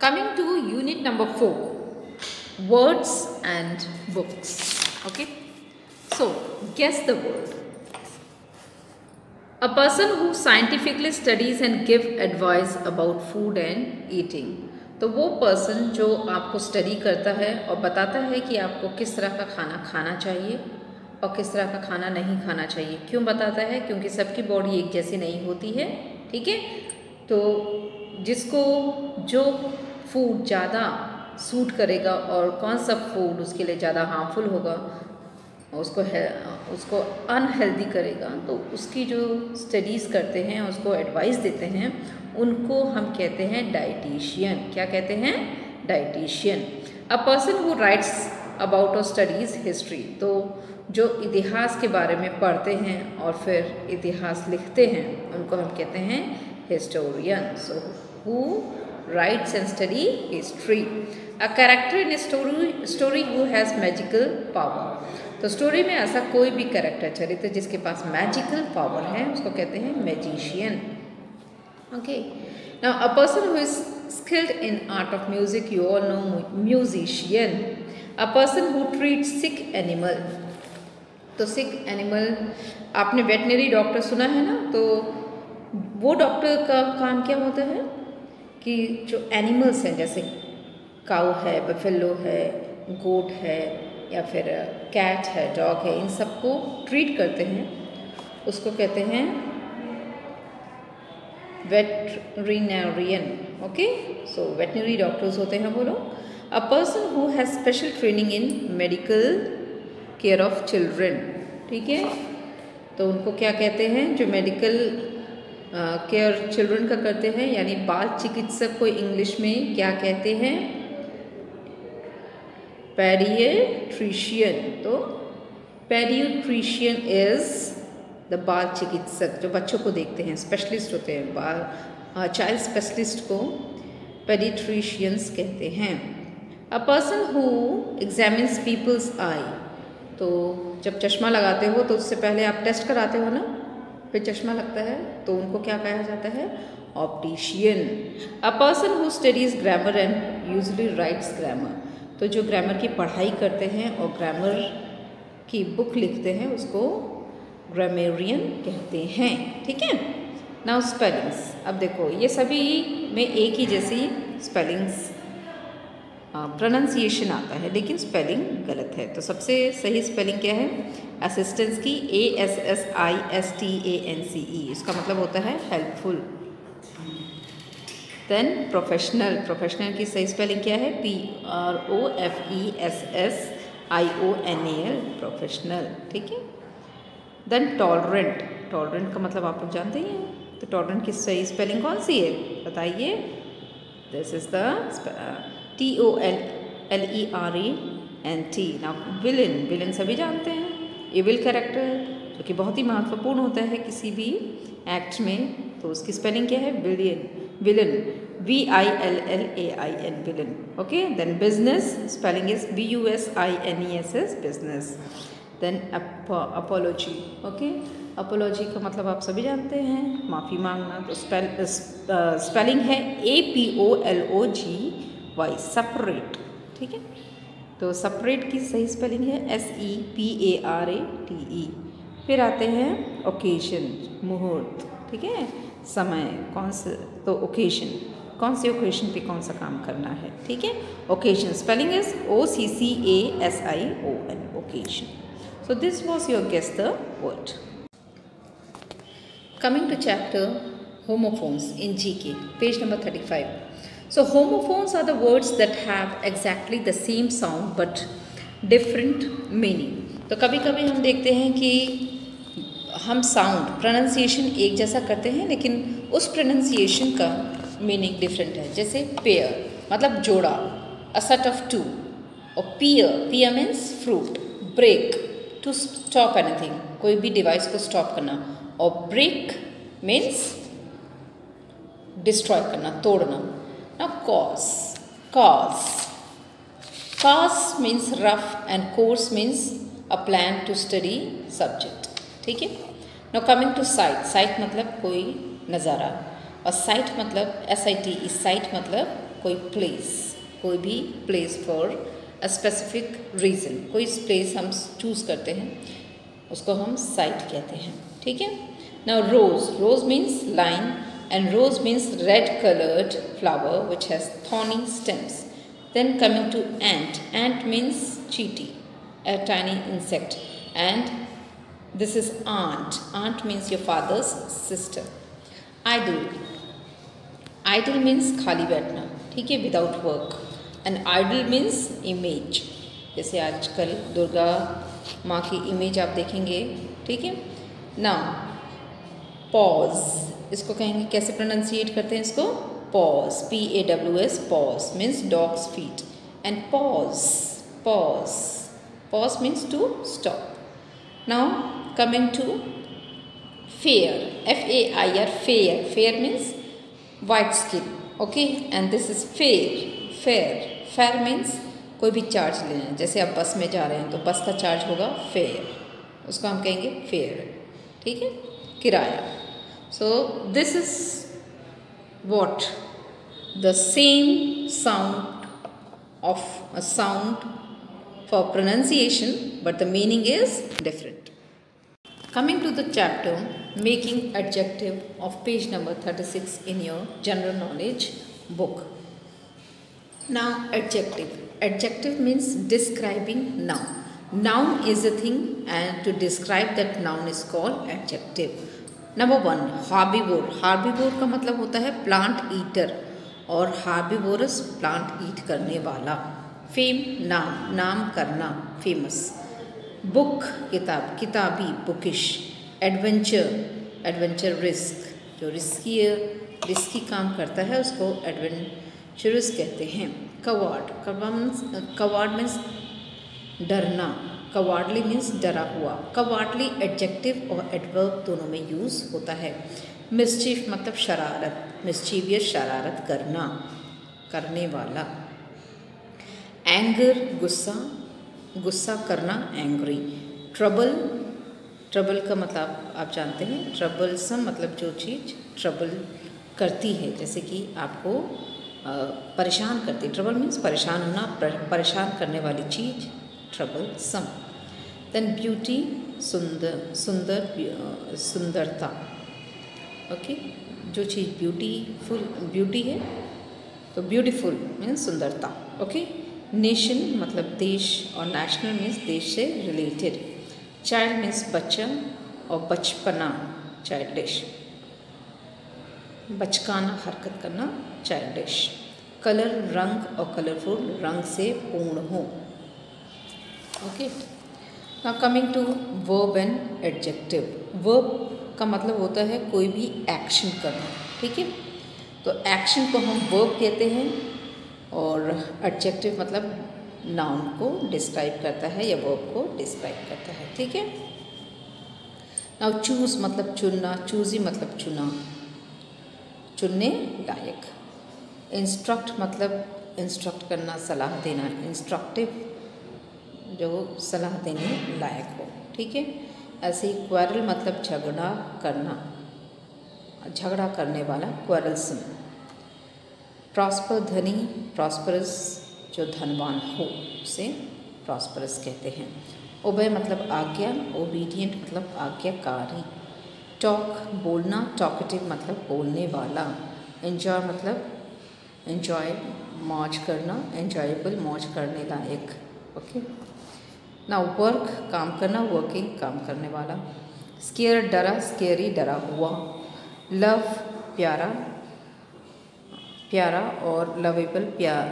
Coming to unit number 4, words and books. Okay, so guess the word. A person who scientifically studies and give advice about food and eating. तो वो person जो आपको study करता है और बताता है कि आपको किस तरह का खाना खाना चाहिए और किस तरह का खाना नहीं खाना चाहिए। क्यों बताता है? क्योंकि सबकी बॉडी एक जैसी नहीं होती है, ठीक है। तो जिसको जो फूड ज़्यादा सूट करेगा और कौन सा फूड उसके लिए ज़्यादा हार्मफुल होगा, उसको अनहेल्दी करेगा, तो उसकी जो स्टडीज़ करते हैं, उसको एडवाइस देते हैं, उनको हम कहते हैं डाइटिशियन। क्या कहते हैं? Dietitian. A person who writes about और स्टडीज़ हिस्ट्री, तो जो इतिहास के बारे में पढ़ते हैं और फिर इतिहास लिखते हैं, उनको हम कहते हैं historian. So who writes and study history. A character in a story who has magical power. तो स्टोरी में ऐसा कोई भी कैरेक्टर, चरित्र जिसके पास मैजिकल पावर है, उसको कहते हैं magician. Okay, now a person who is skilled in art of music, you all know musician. A person who treat sick animal, तो सिक एनिमल आपने वेटनरी डॉक्टर सुना है ना, तो वो डॉक्टर का काम क्या होता है कि जो एनिमल्स हैं, जैसे काऊ है, बफेलो है, गोट है, या फिर कैट है, डॉग है, इन सबको ट्रीट करते हैं, उसको कहते हैं वेटरिनरियन। ओके, सो वेटनरी डॉक्टर्स होते हैं वो लोग। अ person who has special training in medical care of children, ठीक है। तो उनको क्या कहते हैं? जो मेडिकल केयर चिल्ड्रन का करते हैं, यानी बाल चिकित्सक को इंग्लिश में क्या कहते हैं? पेडियाट्रिशियन। तो पेडियाट्रिशियन इज द बाल चिकित्सक, जो बच्चों को देखते हैं, स्पेशलिस्ट होते हैं, बाल चाइल्ड स्पेशलिस्ट को पेडियाट्रिशियंस कहते हैं। A person who examines peoples eye, तो जब चश्मा लगाते हो तो उससे पहले आप टेस्ट कराते हो ना, फिर चश्मा लगता है, तो उनको क्या कहा जाता है? Optician. A person who studies grammar and usually rights grammar, तो जो ग्रामर की पढ़ाई करते हैं और ग्रामर की बुक लिखते हैं, उसको ग्रामेरियन कहते हैं, ठीक है। Now spellings. अब देखो, ये सभी में एक ही जैसी स्पेलिंग्स प्रोनाउंसिएशन आता है, लेकिन स्पेलिंग गलत है। तो सबसे सही स्पेलिंग क्या है? असिस्टेंस की ASSISTANCE, इसका मतलब होता है हेल्पफुल। देन प्रोफेशनल, प्रोफेशनल की सही स्पेलिंग क्या है? PROFESSIONAL, प्रोफेशनल, ठीक है। देन टॉलरेंट, टॉलरेंट का मतलब आप लोग जानते ही हैं, तो टॉलरेंट की सही स्पेलिंग कौन सी है? बताइए। This is the TOLLERANT। Now villain, villain सभी जानते हैं, इविल कैरेक्टर, जो कि बहुत ही महत्वपूर्ण होता है किसी भी एक्ट में, तो उसकी स्पेलिंग क्या है? Villain, villain, VILLAIN, villain. Okay, then business, spelling is BUSINESS, business. Then apology, okay, apology का मतलब आप सभी जानते हैं, माफ़ी मांगना, तो स्पेलिंग है APOLOGY, सेपरेट, ठीक है। तो सेपरेट की सही स्पेलिंग है SEPARATE। फिर आते हैं ओकेजन, मुहूर्त, ठीक है, समय, कौन सा, तो ओकेजन, कौन से ओकेजन पे कौन सा काम करना है, ठीक है। Occasion spelling is OCCASION, occasion. So this was your guess the word. Coming to chapter homophones in GK, page number 35. So homophones are the words that have exactly the same sound but different meaning. तो कभी कभी हम देखते हैं कि हम sound pronunciation एक जैसा करते हैं, लेकिन उस प्रोनाउंसिएशन का मीनिंग डिफरेंट है। जैसे पेयर मतलब जोड़ा, अ सेट ऑफ टू, और pear means fruit, brake to stop anything, कोई भी डिवाइस को स्टॉप करना, और ब्रेक मीन्स डिस्ट्रॉय करना, तोड़ना। ना coarse, coarse means rough and course means a plan to study subject, ठीक है। Now coming to site, site मतलब कोई नज़ारा, और साइट मतलब SITE, साइट मतलब कोई प्लेस, कोई भी place for a specific reason, कोई प्लेस हम चूज़ करते हैं उसको हम साइट कहते हैं, ठीक है। Now rows, rows means line and rose means red colored flower which has thorny stems. Then coming to ant, ant means cheetah, a tiny insect, and this is aunt, aunt means your father's sister. Idle, idle means खाली बैठना, ठीक है, without work, and idol means image, जैसे आजकल दुर्गा माँ की image आप देखेंगे, ठीक है। Now pause, इसको कहेंगे, कैसे प्रोनाउंसिएट करते हैं इसको, paws, PAWS, paws means dogs feet, and pause, pause, pause means to stop. Now coming to fair, FAIR, fair, fair means white skin, okay, and this is fare, fare, fair means कोई भी charge लेना है, जैसे आप बस में जा रहे हैं तो बस का चार्ज होगा फेयर, उसको हम कहेंगे फेयर, ठीक है, किराया। So this is what the same sound of a sound for pronunciation, but the meaning is different. Coming to the chapter making adjective of page number 36 in your general knowledge book. Now adjective, adjective means describing noun. Noun is a thing and to describe that noun is called adjective. Number 1 herbivore, herbivore का मतलब होता है plant eater और herbivores plant ईट करने वाला। Fame नाम, नाम करना, फेमस। बुक किताब, किताबी, बुकिश। एडवेंचर, एडवेंचर रिस्क, जो रिस्की काम करता है उसको एडवेंचरस कहते हैं। कवार्ड, कवार्ड मीन्स डरना, कवार्डली मीन्स डरा हुआ। कवार्डली एडजेक्टिव और एडवर्ब दोनों में यूज़ होता है। मिस्चीफ मतलब शरारत, मिस्चीवियस शरारत करना, करने वाला। एंगर गुस्सा, गुस्सा करना, एंग्री। ट्रबल, ट्रबल का मतलब आप जानते हैं, ट्रबलसम मतलब जो चीज़ ट्रबल करती है, जैसे कि आपको परेशान करती है। ट्रबल मीन्स परेशान होना, परेशान करने वाली चीज़, troublesome. Then beauty, सुंदर, सुंदर, सुंदरता, ओके, जो चीज़ ब्यूटीफुल, ब्यूटी है तो ब्यूटीफुल मीन्स सुंदरता, ओके। नेशन मतलब देश और नेशनल मीन्स देश से रिलेटेड। चाइल्ड मीन्स बच्चा और बचपना, चाइल्डिश, बचकाना, हरकत करना, चाइल्डिश। कलर रंग और कलरफुल रंग से पूर्ण हो, okay. Now coming to verb and adjective. Verb का मतलब होता है कोई भी एक्शन करना, ठीक है, तो एक्शन को हम वर्ब कहते हैं और एडजेक्टिव मतलब नाउन को डिस्क्राइब करता है या वर्ब को डिस्क्राइब करता है, ठीक है। नाउ चूज़ मतलब चुनना, चूज़ी मतलब चुना, चुनने लायक। इंस्ट्रक्ट मतलब इंस्ट्रक्ट करना, सलाह देना, इंस्ट्रक्टिव जो सलाह देने लायक हो, ठीक है। ऐसे ही क्वेरल मतलब झगड़ा करना, झगड़ा करने वाला, क्वेरलसम। प्रॉस्पर धनी, प्रॉस्परस जो धनवान हो उसे प्रॉस्परस कहते हैं। ओबे मतलब आज्ञा, ओबीडियंट मतलब आज्ञाकारी। टॉक बोलना, टॉकेटिव मतलब बोलने वाला। एंजॉय मतलब एंजॉय मौज करना, एंजॉयबल मौज करने लायक, ओके। नाउ वर्क काम करना, वर्किंग काम करने वाला। स्केयर डरा, स्केरी डरा हुआ। लव प्यारा, प्यारा और लवेबल प्यार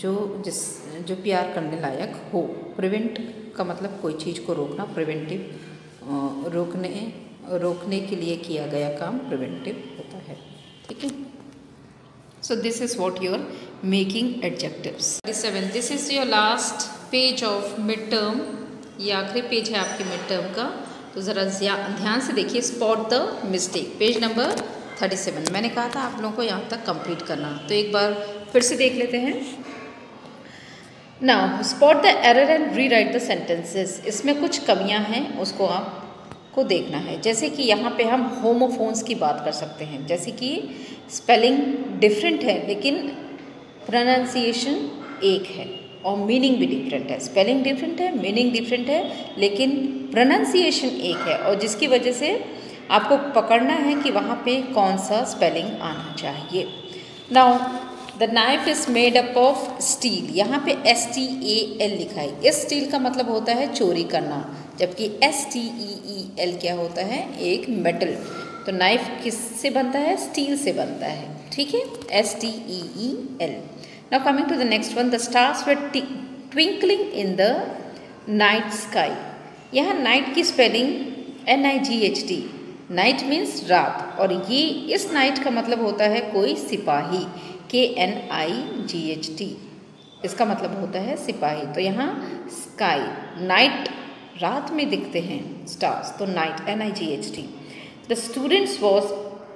जो प्यार करने लायक हो। प्रिवेंट का मतलब कोई चीज़ को रोकना, प्रिवेंटिव रोकने के लिए किया गया काम प्रिवेंटिव होता है, ठीक है। So this is what you are making adjectives. 37 this is your last page of mid term, ये आखिरी पेज है आपके मिड टर्म का, तो ज़रा ध्यान से देखिए। Spot the mistake, page number 37। मैंने कहा था आप लोगों को यहाँ तक कंप्लीट करना, तो एक बार फिर से देख लेते हैं। Now spot the error and rewrite the sentences. इसमें कुछ कमियां हैं, उसको आपको देखना है। जैसे कि यहाँ पे हम होमोफोन्स की बात कर सकते हैं, जैसे कि स्पेलिंग डिफरेंट है लेकिन प्रोनाउंसिएशन एक है और मीनिंग भी डिफरेंट है, स्पेलिंग डिफरेंट है, मीनिंग डिफरेंट है, लेकिन प्रोनाउंसिएशन एक है और जिसकी वजह से आपको पकड़ना है कि वहाँ पे कौन सा स्पेलिंग आना चाहिए। Now the knife is made up of steel, यहाँ पे STAL लिखा है। इस स्टील का मतलब होता है चोरी करना, जबकि STEEL क्या होता है, एक मेटल। तो नाइफ किससे बनता है, स्टील से बनता है, ठीक है, STEEL। Now coming to the next one, the stars were twinkling in the night sky. यहाँ नाइट की स्पेलिंग NIGHT, नाइट मीन्स रात, और ये इस नाइट का मतलब होता है कोई सिपाही, KNIGHT, इसका मतलब होता है सिपाही। तो यहाँ स्काई, नाइट, रात में दिखते हैं स्टार्स, तो night NIGHT। The students was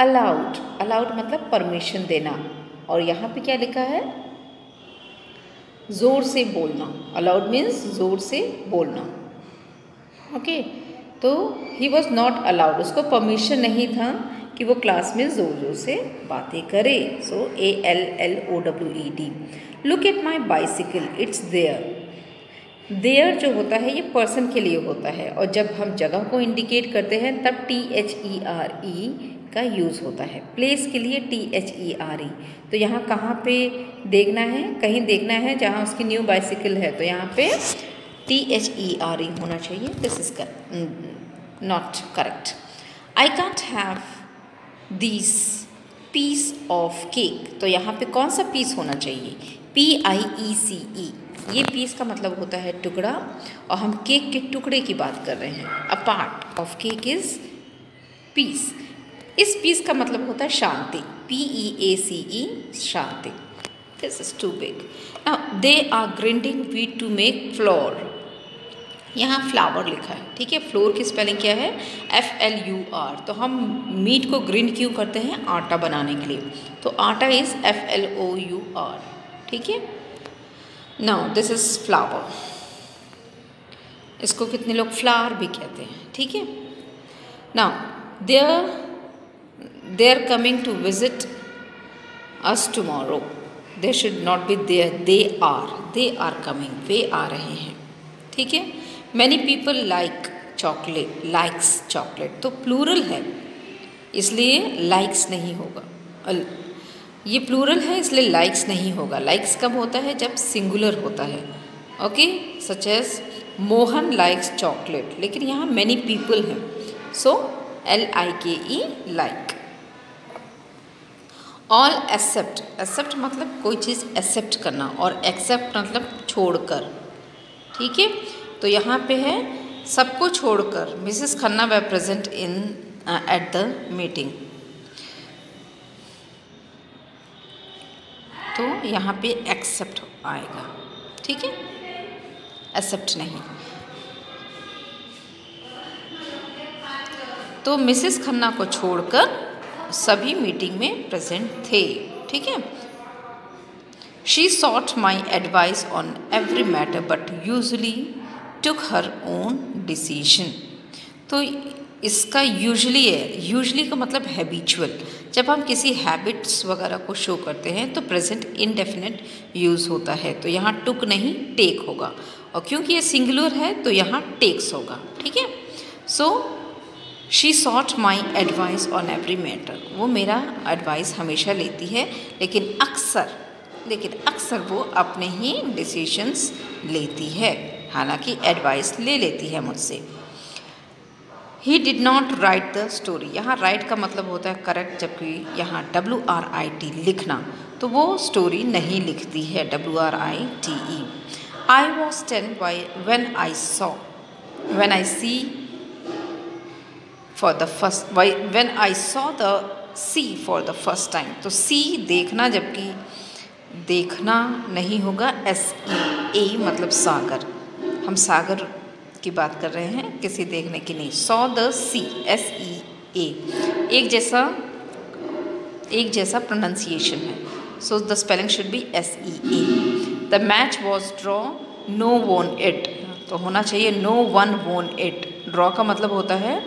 allowed, allowed मतलब परमिशन देना, और यहाँ पे क्या लिखा है, ज़ोर से बोलना। अलाउड मीन्स ज़ोर से बोलना, ओके। तो ही वॉज नॉट अलाउड, उसको परमिशन नहीं था कि वो क्लास में ज़ोर ज़ोर से बातें करे। So ALLOWED। Look at my bicycle, it's there. There जो होता है ये पर्सन के लिए होता है, और जब हम जगह को इंडिकेट करते हैं तब THERE का यूज़ होता है। प्लेस के लिए THERE। तो यहाँ कहाँ पे देखना है, कहीं देखना है जहाँ उसकी न्यू बाइसिकल है, तो यहाँ पे THERE होना चाहिए। This is not correct. I can't have this piece of cake, तो यहाँ पे कौन सा पीस होना चाहिए, PIECE। ये पीस का मतलब होता है टुकड़ा, और हम केक के टुकड़े की बात कर रहे हैं। A part of cake is piece. इस पीस का मतलब होता है शांति, PEACE, शांति। This is too big. Now they are grinding wheat to make flour, यहाँ फ्लावर लिखा है, ठीक है। फ्लोर की स्पेलिंग क्या है, FLUR। तो हम मीट को ग्राइंड क्यों करते हैं, आटा बनाने के लिए, तो आटा इज FLOUR, ठीक है। नाउ दिस इज फ्लावर, इसको कितने लोग फ्लावर भी कहते हैं, ठीक है। Now they are coming to visit us tomorrow, they should not be there, they are coming, वे आ रहे हैं, ठीक है। Many people like chocolate, likes chocolate, तो प्लूरल है इसलिए लाइक्स नहीं होगा, ये प्लूरल है इसलिए लाइक्स नहीं होगा। लाइक्स कब होता है, जब सिंगुलर होता है, okay. Such as Mohan likes chocolate, लेकिन यहाँ मैनी पीपल हैं, so LIKE, like. All except, except मतलब कोई चीज़ एक्सेप्ट करना, और एक्सेप्ट मतलब छोड़कर, ठीक है। तो यहाँ पे है सबको छोड़कर Mrs Khanna way present in at the meeting, तो यहाँ पे एक्सेप्ट आएगा, ठीक है, एक्सेप्ट नहीं। तो मिसेस खन्ना को छोड़कर सभी मीटिंग में प्रेजेंट थे, ठीक है। She sought my advice on every matter but usually took her own decision. तो इसका यूजली है, यूजली का मतलब हैबिचुअल। जब हम किसी हैबिट्स वगैरह को शो करते हैं तो प्रेजेंट इनडेफिनेट यूज़ होता है, तो यहाँ टुक नहीं टेक होगा, और क्योंकि ये सिंगुलर है तो यहाँ टेक्स होगा, ठीक है। So she sought my advice on every matter, वो मेरा एडवाइस हमेशा लेती है, लेकिन अक्सर वो अपने ही डिसीजंस लेती है, हालांकि एडवाइस ले लेती है मुझसे। He did not right the story, यहाँ राइट का मतलब होता है करेक्ट, जबकि यहाँ WRIT लिखना, तो वो स्टोरी नहीं लिखती है, WRITE। I was 10 when I saw the sea for the first time, तो सी देखना, जबकि देखना नहीं होगा, SEA मतलब सागर, हम सागर की बात कर रहे हैं, किसी देखने की नहीं। सॉ द सी, SEA, एक जैसा प्रोनाउंसिएशन है, so the spelling should be SEA। The match was draw, no won it, तो होना चाहिए no one won it. Draw का मतलब होता है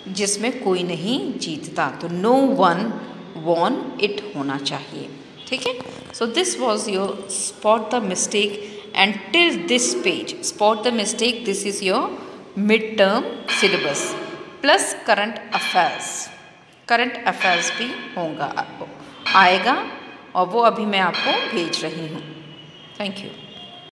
जिसमें कोई नहीं जीतता, तो नो वन वॉन इट होना चाहिए, ठीक है। So this was your spot the mistake and till this page spot the mistake, this is your mid term syllabus plus current affairs भी होगा आएगा और वो अभी मैं आपको भेज रही हूँ। Thank you.